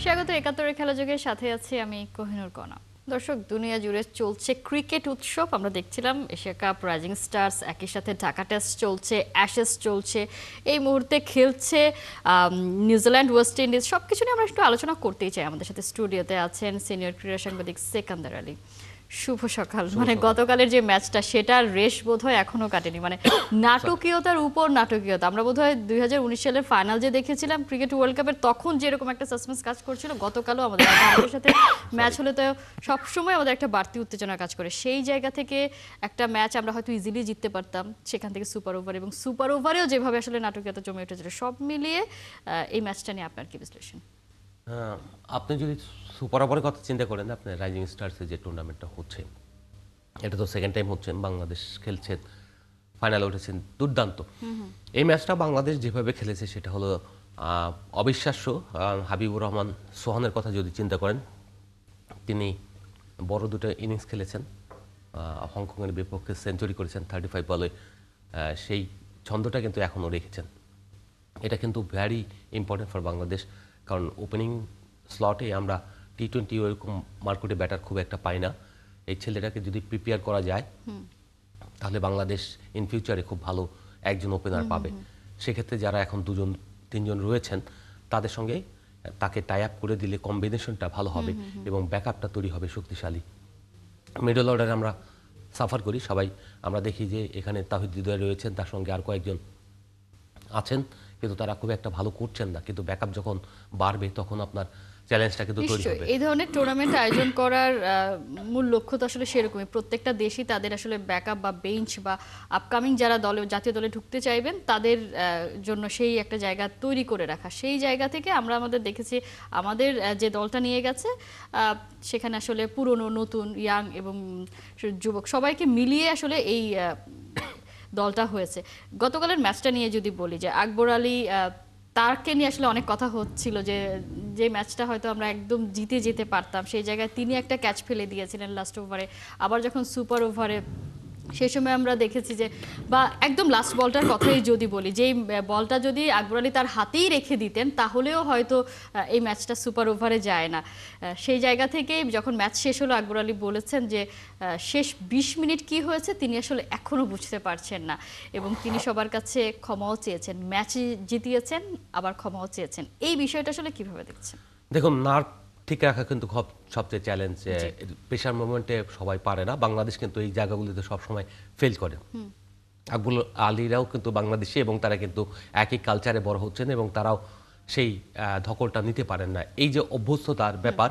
স্বাগত ৭১-এর খেলা যোগের সাথে আছি আমি কোহিনুর কণা। দর্শক, দুনিয়া জুড়ে চলছে ক্রিকেট উৎসব। আমরা দেখছিলাম এশিয়া কাপ, রাইজিং স্টার্স, একই সাথে ঢাকা টেস্ট চলছে, অ্যাশেজ চলছে, এই মুহূর্তে খেলছে নিউজিল্যান্ড, ওয়েস্ট ইন্ডিজ। সবকিছু নিয়ে আমরা একটু আলোচনা করতেই চাই। আমাদের সাথে স্টুডিওতে আছেন সিনিয়র ক্রীড়া সাংবাদিক সেকান্দার আলী। শুভ সকাল। গতকালের যে ম্যাচটা, সেটার রেশ বোধহয় এখনো কাটেনি। নাটকীয়তার উপর নাটকীয়তা। আমরা বোধহয় 2019 সালের ফাইনাল যে দেখেছিলাম ক্রিকেট ওয়ার্ল্ড কাপের, তখন যেরকম একটা সাসপেন্স কাজ করছিল, গতকালও আমাদের ভারতের সাথে ম্যাচ হলে তো সবসময় আমাদের একটা বাড়তি উত্তেজনা কাজ করে। সেই জায়গা থেকে একটা ম্যাচ আমরা হয়তো ইজিলি জিততে পারতাম, সেখান থেকে সুপার ওভার, এবং সুপার ওভারেও যেভাবে আসলে নাটকীয়তা জমে উঠেছিল, সব মিলিয়ে এই ম্যাচটা নিয়ে আপনার কি বিশ্লেষণ? আপনি যদি সুপার ওভারের কথা চিন্তা করেন, আপনার রাইজিং স্টার্সের যে টুর্নামেন্টটা হচ্ছে, এটা তো সেকেন্ড টাইম হচ্ছে, বাংলাদেশ খেলছে, ফাইনালে উঠেছেন, দুর্দান্ত। এই ম্যাচটা বাংলাদেশ যেভাবে খেলেছে সেটা হলো অবিশ্বাস্য। হাবিবুর রহমান সোহানের কথা যদি চিন্তা করেন, তিনি বড় দুটো ইনিংস খেলেছেন, হংকংয়ের বিপক্ষে সেঞ্চুরি করেছেন 35 বলে। সেই ছন্দটা কিন্তু এখনও রেখেছেন। এটা কিন্তু ভ্যারি ইম্পর্টেন্ট ফর বাংলাদেশ, কারণ ওপেনিং স্লটে আমরা টি-20 ওরকম মার্কেটে ব্যাটার খুব একটা পাই না। এই ছেলেটাকে যদি প্রিপেয়ার করা যায়, তাহলে বাংলাদেশ ইন ফিউচারে খুব ভালো একজন ওপেনার পাবে। সেক্ষেত্রে যারা এখন 2-3 জন রয়েছেন, তাদের সঙ্গে তাকে টাই আপ করে দিলে কম্বিনেশনটা ভালো হবে এবং ব্যাকআপটা তৈরি হবে শক্তিশালী। মিডল অর্ডারে আমরা সাফার করি সবাই, আমরা দেখি যে এখানে তাহিদ হৃদয় রয়েছেন, তার সঙ্গে আর কয়েকজন আছেন, কিন্তু তারা খুব একটা ভালো করছেন না। কিন্তু ব্যাকআপ যখন বাড়বে, তখন আপনার চ্যালেঞ্জটা কিন্তু তৈরি হবে। এই ধরনের টুর্নামেন্ট আয়োজন করার মূল লক্ষ্য তো আসলে সেরকমই। প্রত্যেকটা দেশই তাদের আসলে ব্যাকআপ বা বেঞ্চ বা আপকামিং যারা দলে, জাতীয় দলে ঢুকতে চাইবেন, তাদের জন্য সেই একটা জায়গা তৈরি করে রাখা। সেই জায়গা থেকে আমরা আমাদের দেখেছি, আমাদের যে দলটা নিয়ে গেছে, সেখানে আসলে পুরনো, নতুন, ইয়াং এবং যুবক সবাইকে মিলিয়ে আসলে এই দলটা হয়েছে। গতকালের ম্যাচটা নিয়ে যদি বলি, যে আকবর আলী, তারকে নিয়ে আসলে অনেক কথা হচ্ছিল, যে ম্যাচটা হয়তো আমরা একদম জিতে যেতে পারতাম, সেই জায়গায় তিনি একটা ক্যাচ ফেলে দিয়েছিলেন লাস্ট ওভারে। আবার যখন সুপার ওভারে, সেই সময় আমরা দেখেছি যে, বা একদম লাস্ট বলটার কথাই যদি বলি, যেই বলটা যদি আকবর আলী তার হাতেই রেখে দিতেন, তাহলেও হয়তো এই ম্যাচটা সুপার ওভারে যায় না। সেই জায়গা থেকে যখন ম্যাচ শেষ হলো, আকবর আলী বলেছেন যে শেষ 20 মিনিট কি হয়েছে তিনি আসলে এখনও বুঝতে পারছেন না, এবং তিনি সবার কাছে ক্ষমাও চেয়েছেন। ম্যাচ জিতিয়েছেন, আবার ক্ষমাও চেয়েছেন। এই বিষয়টা আসলে কিভাবে দেখছেন? দেখুন, নার্ভ ঠিক রাখা কিন্তু সবচেয়ে চ্যালেঞ্জ। প্রেশার মোমেন্টে সবাই পারে না। বাংলাদেশ কিন্তু এই জায়গাগুলিতে সবসময় ফেল করে। আকবর আলীরাও কিন্তু বাংলাদেশি, এবং তারা কিন্তু একই কালচারে বড় হচ্ছেন, এবং তারাও সেই ধকলটা নিতে পারেন না। এই যে অভ্যস্ততার ব্যাপার,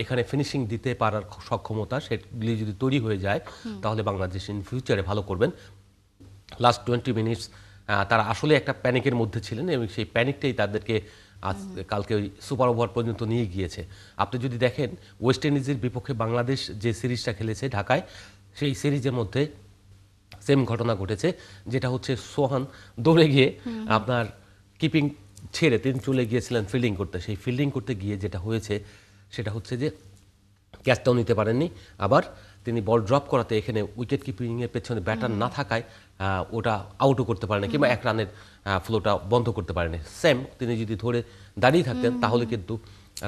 এখানে ফিনিশিং দিতে পারার সক্ষমতা, সেগুলি যদি তৈরি হয়ে যায়, তাহলে বাংলাদেশ ইন ফিউচারে ভালো করবেন। লাস্ট 20 মিনিটস তারা আসলে একটা প্যানিকের মধ্যে ছিলেন, এবং সেই প্যানিকটাই তাদেরকে আজ কালকে ওই সুপার ওভার পর্যন্ত নিয়ে গিয়েছে। আপনি যদি দেখেন, ওয়েস্ট ইন্ডিজের বিপক্ষে বাংলাদেশ যে সিরিজটা খেলেছে ঢাকায়, সেই সিরিজের মধ্যে সেম ঘটনা ঘটেছে, যেটা হচ্ছে সোহান দৌড়ে গিয়ে আপনার কিপিং ছেড়ে তিনি চলে গিয়েছিলেন ফিল্ডিং করতে। সেই ফিল্ডিং করতে গিয়ে যেটা হয়েছে, সেটা হচ্ছে যে ক্যাচটাও নিতে পারেননি। আবার তিনি বল ড্রপ করাতে এখানে উইকেট কিপিংয়ের পেছনে ব্যাটার না থাকায় ওটা আউটও করতে পারেনি, কিংবা 1 রানের ফ্লোটা বন্ধ করতে পারেনি। সেম তিনি যদি ধরে দাঁড়িয়ে থাকতেন, তাহলে কিন্তু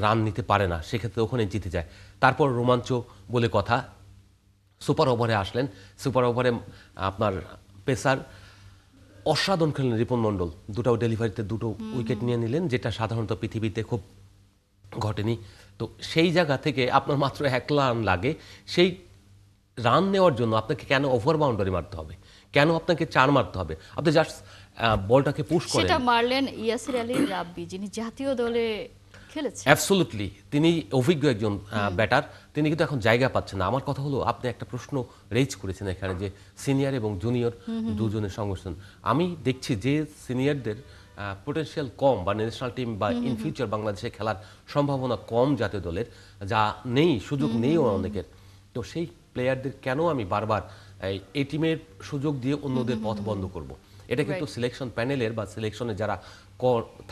রান নিতে পারে না, সেক্ষেত্রে ওখানে জিতে যায়। তারপর রোমাঞ্চ বলে কথা, সুপার ওভারে আসলেন। সুপার ওভারে আপনার পেসার অসাধারণ খেললেন রিপন মণ্ডল, দুটাও ডেলিভারিতে 2টো উইকেট নিয়ে নিলেন, যেটা সাধারণত পৃথিবীতে খুব ঘটেনি। তো সেই জায়গা থেকে আপনার মাত্র 1 রান লাগে। সেই রান নেওয়ার জন্য আপনাকে কেন ওভার বাউন্ডারি মারতে হবে, কেন আপনাকে 4 মারতে হবে? আপনি জাস্ট বলটাকে পুশ করেন। সেটা মারলেন ইয়াসির আলী রাব্বি, যিনি জাতীয় দলে খেলেছেন। অ্যাবসলিউটলি, তিনি অভিজ্ঞ একজন ব্যাটার, তিনি কিন্তু এখন জায়গা পাচ্ছেন না। আমার কথা হলো, আপনি একটা প্রশ্ন রেজ করেছেন এখানে, যে সিনিয়র এবং জুনিয়র দুজনের সংমিশ্রণ। আমি দেখছি যে সিনিয়রদের পোটেনশিয়াল কম, বা ন্যাশনাল টিম বা ইন ফিউচার বাংলাদেশে খেলার সম্ভাবনা কম জাতীয় দলের, যা নেই, সুযোগ নেই অনেকের। তো সেই প্লেয়ারদের কেন আমি বারবার এই টিমের সুযোগ দিয়ে অন্যদের পথ বন্ধ করব? এটা কিন্তু সিলেকশন প্যানেলের বা সিলেকশনে যারা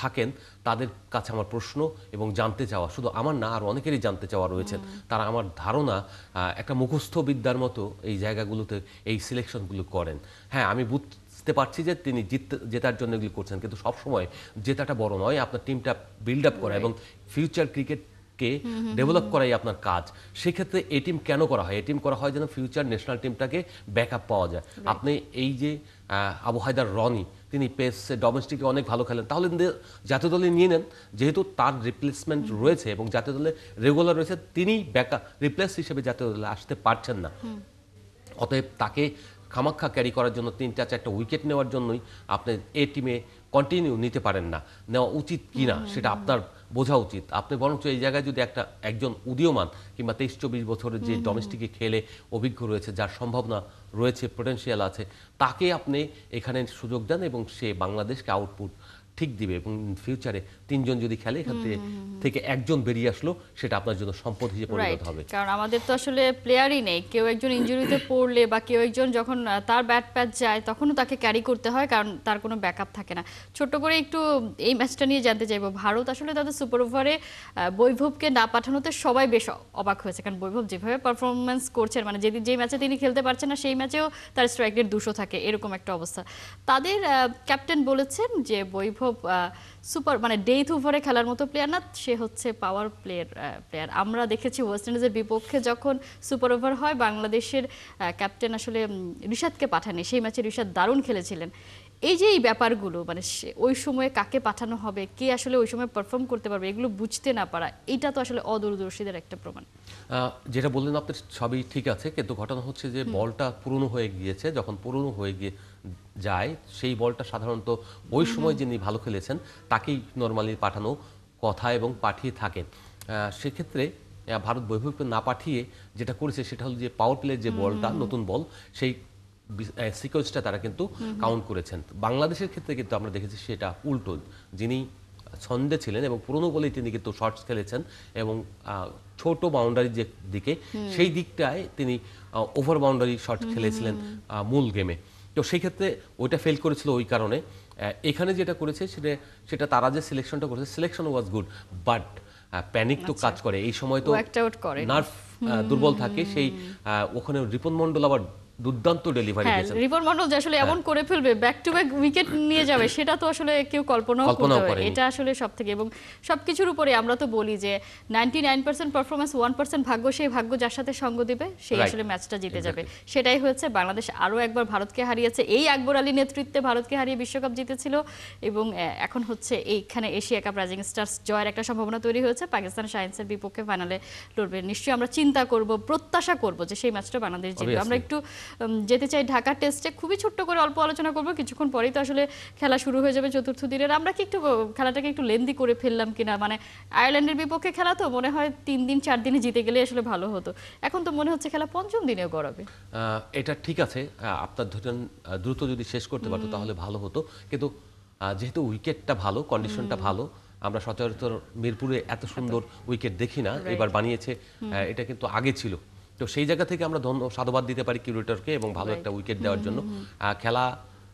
থাকেন, তাদের কাছে আমার প্রশ্ন এবং জানতে চাওয়া, শুধু আমার না, আর অনেকেরই জানতে চাওয়া রয়েছেন। তারা আমার ধারণা একটা মুখস্থ বিদ্যার মতো এই জায়গাগুলোতে এই সিলেকশনগুলো করেন। হ্যাঁ, আমি বুঝতে বুঝতে পারছি যে তিনি জেতার জন্য এগুলি করছেন, কিন্তু সবসময় জেতাটা বড় নয়, আপনার টিমটা বিল্ড আপ করা এবং ফিউচার ক্রিকেটকে ডেভেলপ করাই আপনার কাজ। সেক্ষেত্রে এই টিম কেন করা হয়? এই টিম করা হয় যেন ফিউচার ন্যাশনাল টিমটাকে ব্যাকআপ পাওয়া যায়। আপনি এই যে আবু হায়দার রনি, তিনি পেসে ডোমেস্টিকে অনেক ভালো খেলেন, তাহলে জাতীয় দলে নিয়ে নেন, যেহেতু তার রিপ্লেসমেন্ট রয়েছে এবং জাতীয় দলে রেগুলার রয়েছে, তিনি ব্যাকআপ রিপ্লেস হিসেবে জাতীয় দলে আসতে পারছেন না। অতএব তাকে খামাক্ষা ক্যারি করার জন্য 3-4টা উইকেট নেওয়ার জন্যই আপনি এই টিমে কন্টিনিউ নিতে পারেন না। নেওয়া উচিত কিনা সেটা আপনার বোঝা উচিত। আপনি বরঞ্চ এই জায়গায় যদি একজন উদীয়মান কিংবা 23-24 বছরের যে ডোমেস্টিকে খেলে অভিজ্ঞ রয়েছে, যার সম্ভাবনা রয়েছে, পটেনশিয়াল আছে, তাকে আপনি এখানে সুযোগ দেন এবং সে বাংলাদেশকে আউটপুট ঠিক দিবে। এবং ফিউচারে 3জন যদি খেলে, এখান থেকে একজন বেরিয়ে আসলো, সেটা আপনার জন্য সম্পদ হিসেবে পরিণত হবে। কারণ আমাদের তো আসলে প্লেয়ারই নেই, কেউ একজন ইনজুরিতে পড়লে বা কেউ একজন যখন তার ব্যাট প্যাচ যায় তখনও তাকে ক্যারি করতে হয়, কারণ তার কোনো ব্যাকআপ থাকে না। ছোট্ট করে একটু এই ম্যাচটা নিয়ে জানতে চাইবো, ভারত আসলে তাদের সুপার ওভারে বৈভবকে না পাঠানোতে সবাই বেশ অবাক হয়েছে, কারণ বৈভব যেভাবে পারফরমেন্স করছেন, মানে যেই ম্যাচে তিনি খেলতে পারছেন না সেই ম্যাচেও তার স্ট্রাইক রেট 200 থাকে, এরকম একটা অবস্থা। তাদের ক্যাপ্টেন বলেছেন যে বৈভব সুপার মানে ডেথ ওভারে খেলার মতো প্লেয়ার না, সে হচ্ছে পাওয়ার প্লেয়ার। আমরা দেখেছি ওয়েস্ট ইন্ডিজের বিপক্ষে যখন সুপার ওভার হয়, বাংলাদেশের ক্যাপ্টেন আসলে রিশাদকে পাঠানে, সেই ম্যাচে রিশাদ দারুণ খেলেছিলেন। এই যে এই ব্যাপারগুলো, মানে ওই সময়ে কাকে পাঠানো হবে, কে আসলে ওই সময় পারফর্ম করতে পারবে, এগুলো বুঝতে না পারা, এটা তো আসলে অদূরদর্শীদের একটা প্রমাণ। যেটা বললেন আপনি সবই ঠিক আছে, কিন্তু ঘটনা হচ্ছে যে বলটা পুরনো হয়ে গিয়েছে। যখন পুরনো হয়ে গিয়ে যায়, সেই বলটা সাধারণত ওই সময় যিনি ভালো খেলেছেন তাকেই নর্মালি পাঠানো কথা এবং পাঠিয়ে থাকেন। সেক্ষেত্রে ভারত বৈভবকে না পাঠিয়ে যেটা করেছে সেটা হলো যে পাওয়ার প্লের যে বলটা, নতুন বল, সেই সিকোয়েন্সটা তারা কিন্তু কাউন্ট করেছেন। বাংলাদেশের ক্ষেত্রে কিন্তু আমরা দেখেছি সেটা উল্টো, যিনি ছন্দে ছিলেন এবং পুরনো বলেই তিনি কিন্তু শর্টস খেলেছেন এবং ছোট বাউন্ডারির যে দিকে, সেই দিকটায় তিনি ওভার বাউন্ডারি শট খেলেছিলেন মূল গেমে। তো সেই ক্ষেত্রে ওইটা ফেল করেছিল ওই কারণে। এখানে যেটা করেছে সেটা তারা যে সিলেকশনটা করেছে, selection was good, but panic তো কাজ করে এই সময়, তো নার্ভ দুর্বল থাকে। সেই ওখানে রিপন মন্ডল আবার দুর্দান্ত ডেলিভারি দিয়েছেন। রিপন মন্ডল যে আসলে এমন করে ফেলবে, ব্যাক টু ব্যাক উইকেট নিয়ে যাবে, সেটা তো আসলে কেউ কল্পনাও করতে পারে। এটা আসলে সবথেকে, এবং সবকিছুর উপরে আমরা তো বলি যে 99% পারফরম্যান্স, 1% ভাগ্য, সেই ভাগ্য যার সাথে সঙ্গ দিবে সেই আসলে ম্যাচটা জিতে যাবে। সেটাই হয়েছে। বাংলাদেশ আরো একবার ভারতকে হারিয়েছে, এই আকবর আলী নেতৃত্বে ভারতকে হারিয়ে বিশ্বকাপ জিতেছিল, এবং এখন হচ্ছে এইখানে এশিয়া কাপ রাইজিং স্টার্স জয়ের একটা সম্ভাবনা তৈরি হয়েছে। পাকিস্তান শাহিনসের বিপক্ষে ফাইনালে লড়বে। নিশ্চয়ই আমরা চিন্তা করব, প্রত্যাশা করব যে সেই ম্যাচটা বাংলাদেশ জিতবে। আমরা একটু যেতে চাই ঢাকা টেস্টে, খুবই ছোট্ট করে অল্প আলোচনা করব, কিছুক্ষণ পরেই তো আসলে খেলা শুরু হয়ে যাবে চতুর্থ দিনের। আমরা কি একটু খেলাটাকে একটু লেন্দি করে ফেললাম কিনা, মানে আয়ারল্যান্ডের বিপক্ষে খেলা তো মনে হয় 3 দিন 4 দিনে জিতে গেলে আসলে ভালো হতো, এখন তো মনে হচ্ছে খেলা 5ম দিনেও গড়াবে। এটা ঠিক আছে, আপনার ধরেন দ্রুত যদি শেষ করতে পারতো তাহলে ভালো হতো, কিন্তু যেহেতু উইকেটটা ভালো, কন্ডিশনটা ভালো, আমরা সচরাচর মিরপুরে এত সুন্দর উইকেট দেখি না, এবার বানিয়েছে, এটা কিন্তু আগে ছিল। তো সেই জায়গা থেকে আমরা সাধুবাদ দিতে পারি কিউরেটরকে এবং ভালো একটা উইকেট দেওয়ার জন্য। খেলা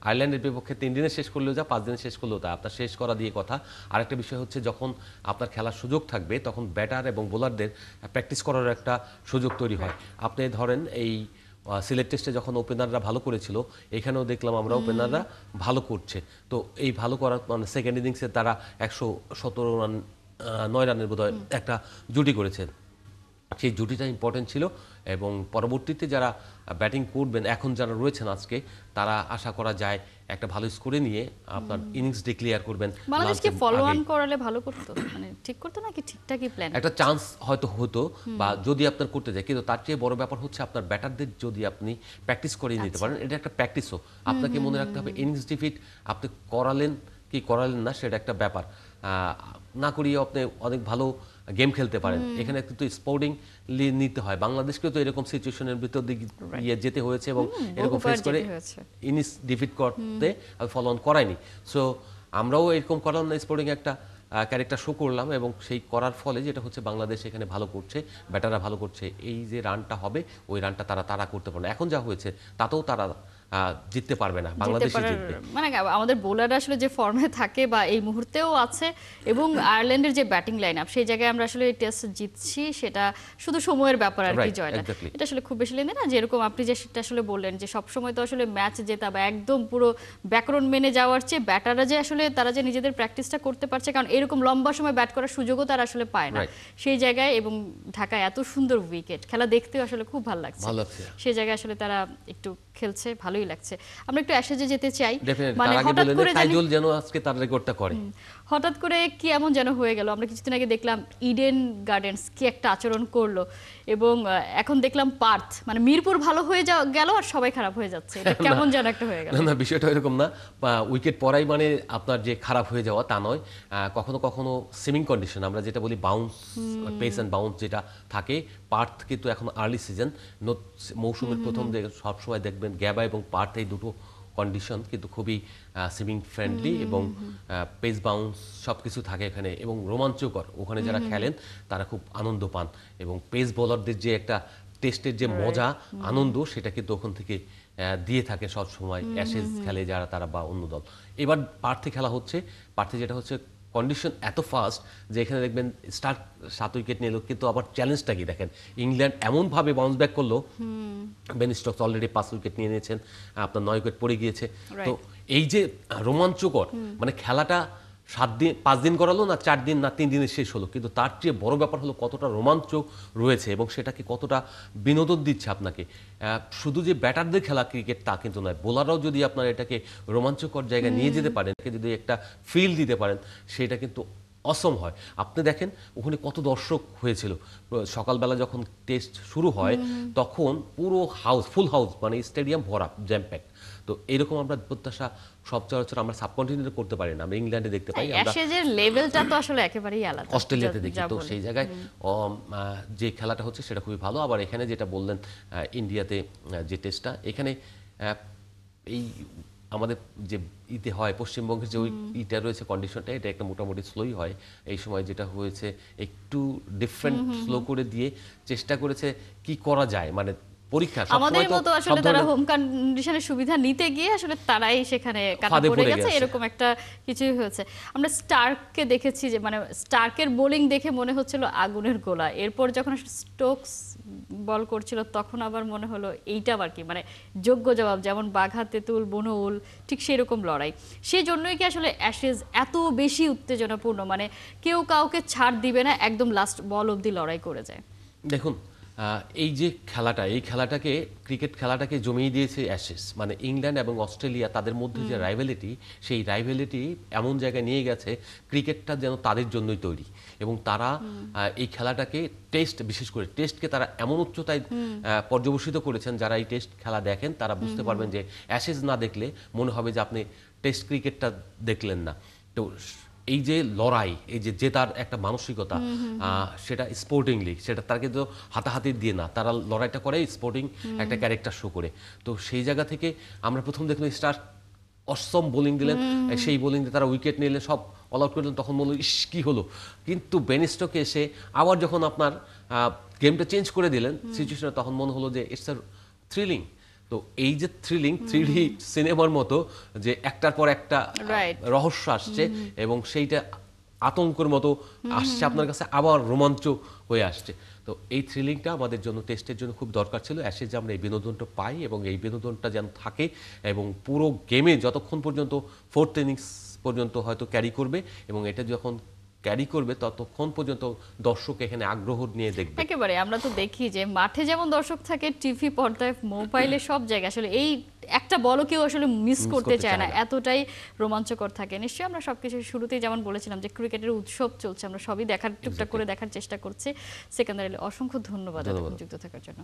আয়ারল্যান্ডের বিপক্ষে 3 দিনে শেষ করলেও যা, 5 দিনে শেষ করলেও তা, আপনার শেষ করা দিয়ে কথা। আরেকটা বিষয় হচ্ছে, যখন আপনার খেলার সুযোগ থাকবে তখন ব্যাটার এবং বোলারদের প্র্যাকটিস করার একটা সুযোগ তৈরি হয়। আপনি ধরেন এই সিলেট টেস্টে যখন ওপেনাররা ভালো করেছিল, এখানেও দেখলাম আমরা ওপেনাররা ভালো করছে। তো এই ভালো করার মানে সেকেন্ড ইনিংসে তারা 117 রান, 9 রানের বোধহয় একটা জুটি করেছে। সেই জুটিটা ইম্পর্টেন্ট ছিল এবং পরবর্তীতে যারা ব্যাটিং করবেন, এখন যারা রয়েছেন আজকে, তারা আশা করা যায় একটা ভালো স্কোরে নিয়ে আপনার ইনিংস ডিক্লেয়ার করবেন। বাংলাদেশকে ফলো অন করালে ভালো করতো, মানে ঠিক করতো নাকি ঠিকঠাকই প্ল্যান, একটা চান্স হয়তো হতো, বা যদি আপনার করতে যায়। কিন্তু তার চেয়ে বড় ব্যাপার হচ্ছে আপনার ব্যাটারদের যদি আপনি প্র্যাকটিস করিয়ে নিতে পারেন, এটা একটা প্র্যাকটিসও। আপনাকে মনে রাখতে হবে ইনিংস ডিফিট আপনি করালেন কি করালেন না সেটা একটা ব্যাপার না করিয়ে আপনি অনেক ভালো গেম খেলতে পারেন। এখানে কিন্তু স্পোর্টিং নিতে হয়। বাংলাদেশকেও তো এরকম সিচুয়েশনের ভিতর দিয়ে যেতে হয়েছে এবং এরকম ফেস করে ইনিংস ডিফিট করতে ফলো অন করায়নি। সো আমরাও এরকম করার না, স্পোর্টিং একটা ক্যারেক্টার শো করলাম এবং সেই করার ফলে যেটা হচ্ছে বাংলাদেশ এখানে ভালো করছে, ব্যাটাররা ভালো করছে, এই যে রানটা হবে ওই রানটা তারা করতে পারে না। এখন যা হয়েছে তাতেও তারা জিততে পারবে না, জিততে বাংলাদেশই পারার জিতবে। মানে আমাদের বোলাররা আসলে যে ফর্মে থাকে বা এই মুহূর্তেও আছে, এবং আয়ারল্যান্ডের যে ব্যাটিং লাইন আপ সেই জায়গায় আমরা আসলে টেস্ট জিতছি, সেটা শুধু সময়ের ব্যাপার আর কি, Right, জয়টা exactly. এটা আসলে খুব বেশি লেনে না। যেরকম আপনি যে সেটা আসলে বললেন যে সবসময় তো আসলে ম্যাচ জেতা বা একদম পুরো ব্যাকরণ মেনে যাওয়ার চেয়ে ব্যাটাররা যে আসলে তারা যে নিজেদের প্র্যাকটিসটা করতে পারছে, কারণ এরকম লম্বা সময় ব্যাট করার সুযোগও তারা আসলে পায় না Right. সেই জায়গায়, এবং ঢাকায় এত সুন্দর উইকেট, খেলা দেখতেও আসলে খুব ভালো লাগছে। ভালো লাগছে। সেই জায়গায় আসলে তারা একটু খেলছে, ভালোই লাগছে। আমরা একটু অ্যাশেজে যেতে চাই, ডেফিনেটলি মানে তার আগে হঠাৎ বলে করে নেই তাইজুল যেন আজকে তার রেকর্ডটা করে। হঠাৎ করে কি এমন যেন হয়ে গেল, আমরা কিছুদিন আগে দেখলাম ইডেন গার্ডেন্স কি একটা আচরণ করলো, এবং এখন দেখলাম পার্থ, মানে মিরপুর ভালো হয়ে গেল আর সবাই খারাপ হয়ে যাচ্ছে, এটা কেমন যেন একটা হয়ে গেল। না না, বিষয়টা এরকম না, উইকেট পড়াই মানে আপনার যে খারাপ হয়ে যাওয়া তা নয়। কখনো কখনো সুইমিং কন্ডিশন, আমরা যেটা বলি বাউন্স, পেস অ্যান্ড বাউন্স যেটা থাকে, পার্থ কিন্তু এখন আর্লি সিজন, মৌসুমের প্রথম দিকে সবসময় দেখবেন গ্যাবা এবং পার্থ এই দুটো কন্ডিশন কিন্তু খুবই সুইমিং ফ্রেন্ডলি এবং পেস বাউন্স সব কিছু থাকে এখানে এবং রোমাঞ্চকর। ওখানে যারা খেলেন তারা খুব আনন্দ পান, এবং পেস বোলারদের যে একটা টেস্টের যে মজা আনন্দ সেটা কিন্তু ওখান থেকে দিয়ে থাকে সব সময় অ্যাশেজ খেলে যারা তারা বা অন্য দল। এবার পার্থে খেলা হচ্ছে, পার্থে যেটা হচ্ছে কন্ডিশন এত ফাস্ট যে এখানে দেখবেন স্টার্ট 7 উইকেট নিল, কিন্তু আবার চ্যালেঞ্জটা কি দেখেন, ইংল্যান্ড এমনভাবে বাউন্স ব্যাক করলো, বেন স্টোকস অলরেডি 5 উইকেট নিয়ে নিয়েছেন, আপনার 9 উইকেট পড়ে গিয়েছে। তো এই যে রোমাঞ্চকর, মানে খেলাটা 7 দিন 5 দিন করালো না, 4 দিন না 3 দিনে শেষ হলো, কিন্তু তার চেয়ে বড় ব্যাপার হলো কতটা রোমাঞ্চ রয়েছে এবং সেটাকে কতটা বিনোদন দিচ্ছে আপনাকে। শুধু যে ব্যাটারদের খেলা ক্রিকেট তা কিন্তু নয়, বোলাররাও যদি আপনার এটাকে রোমাঞ্চকর জায়গায় নিয়ে যেতে পারেন, যদি একটা ফিল দিতে পারেন, সেটা কিন্তু অসম হয়। আপনি দেখেন ওখানে কত দর্শক হয়েছিল সকালবেলা যখন টেস্ট শুরু হয়, তখন পুরো হাউস, ফুল হাউস, মানে স্টেডিয়াম ভরা, জ্যাম প্যাক। তো এরকম আমরা প্রত্যাশা সচরাচর আমরা সাবকন্টিনেন্টে করতে পারি না, আমরা ইংল্যান্ডে দেখতে পাই, আমরা অ্যাশেজের লেভেলটা তো আসলে একেবারেই আলাদা, অস্ট্রেলিয়াতে দেখি। তো সেই জায়গায় যে খেলাটা হচ্ছে সেটা খুবই ভালো। আবার এখানে যেটা বললেন ইন্ডিয়াতে যে টেস্টটা, এখানে এই আমাদের যে ইতে হয় পশ্চিমবঙ্গের যে ওই ইটা রয়েছে কন্ডিশনটা, এটা একটা মোটামুটি স্লোই হয়। এই সময় যেটা হয়েছে একটু ডিফারেন্ট স্লো করে দিয়ে চেষ্টা করেছে কি করা যায়, মানে পরীক্ষা আমাদের মতো আসলে তারা হোম কন্ডিশনের সুবিধা নিতে গিয়ে আসলে তারাই সেখানে কাটা পড়ে গেছে, এরকম একটা কিছুই হয়েছে। আমরা স্টার্ককে দেখেছি যে মানে স্টার্কের বোলিং দেখে মনে হচ্ছিল আগুনের গোলা, এরপর যখন স্টোকস বল করছিল তখন আবার মনে হলো এইটা আবার কি, মানে যোগ্য জবাব, যেমন বাঘা তেঁতুল বনউল ঠিক সেরকম লড়াই। সেই জন্যই কি আসলে অ্যাশেজ এত বেশি উত্তেজনাপূর্ণ, মানে কেউ কাউকে ছাড় দিবে না, একদম লাস্ট বল অবধি লড়াই করে যায়। দেখুন এই যে খেলাটা, এই খেলাটাকে, ক্রিকেট খেলাটাকে জমিয়ে দিয়েছে অ্যাশেজ, মানে ইংল্যান্ড এবং অস্ট্রেলিয়া তাদের মধ্যে যে রাইভেলিটি, সেই রাইভেলিটি এমন জায়গায় নিয়ে গেছে, ক্রিকেটটা যেন তাদের জন্যই তৈরি, এবং তারা এই খেলাটাকে টেস্ট, বিশেষ করে টেস্টকে তারা এমন উচ্চতায় পর্যবসিত করেছেন, যারা এই টেস্ট খেলা দেখেন তারা বুঝতে পারবেন যে অ্যাশেজ না দেখলে মনে হবে যে আপনি টেস্ট ক্রিকেটটা দেখলেন না। তো এই যে লড়াই, এই যে জেতার একটা মানসিকতা, সেটা স্পোর্টিংলি, সেটা তার কিন্তু হাতাহাতি দিয়ে না, তারা লড়াইটা করে স্পোর্টিং একটা ক্যারেক্টার শো করে। তো সেই জায়গা থেকে আমরা প্রথম দেখলাম স্টার অসম বোলিং দিলেন, সেই বোলিং দিয়ে তারা উইকেট নিলেন, সব অল আউট করলেন, তখন বললো ইস কী হলো। কিন্তু বেন স্টোকে এসে আবার যখন আপনার গেমটা চেঞ্জ করে দিলেন সিচুয়েশনে, তখন মনে হলো যে ইটস আ থ্রিলিং। তো এই যে থ্রিলিং, 3D সিনেমার মতো যে একটার পর একটা রহস্য আসছে এবং সেইটা আতঙ্কের মতো আসছে আপনার কাছে, আবার রোমাঞ্চ হয়ে আসছে। তো এই থ্রিলিংটা আমাদের জন্য, টেস্টের জন্য খুব দরকার ছিল। অ্যাশে যে আমরা এই বিনোদনটা পাই এবং এই বিনোদনটা যেন থাকে, এবং পুরো গেমে যতক্ষণ পর্যন্ত 4th ইনিংস পর্যন্ত হয়তো ক্যারি করবে, এবং এটা যখন ক্যারি করবে ততক্ষণ পর্যন্ত দর্শক এখানে আগ্রহ নিয়ে দেখবে। একেবারে আমরা তো দেখি যে মাঠে যেমন দর্শক থাকে, টিভি পর্দায়, মোবাইলে, সব জায়গায় আসলে এই একটা বলও কেউ আসলে মিস করতে চায় না, এতটাই রোমাঞ্চকর থাকে। নিশ্চয়ই আমরা সবকিছু শুরুতেই যেমন বলেছিলাম যে ক্রিকেটের উৎসব চলছে, আমরা সবই দেখার, টুকটাক করে দেখার চেষ্টা করছি। সেকেন্দার আলী, অসংখ্য ধন্যবাদ যুক্ত থাকার জন্য।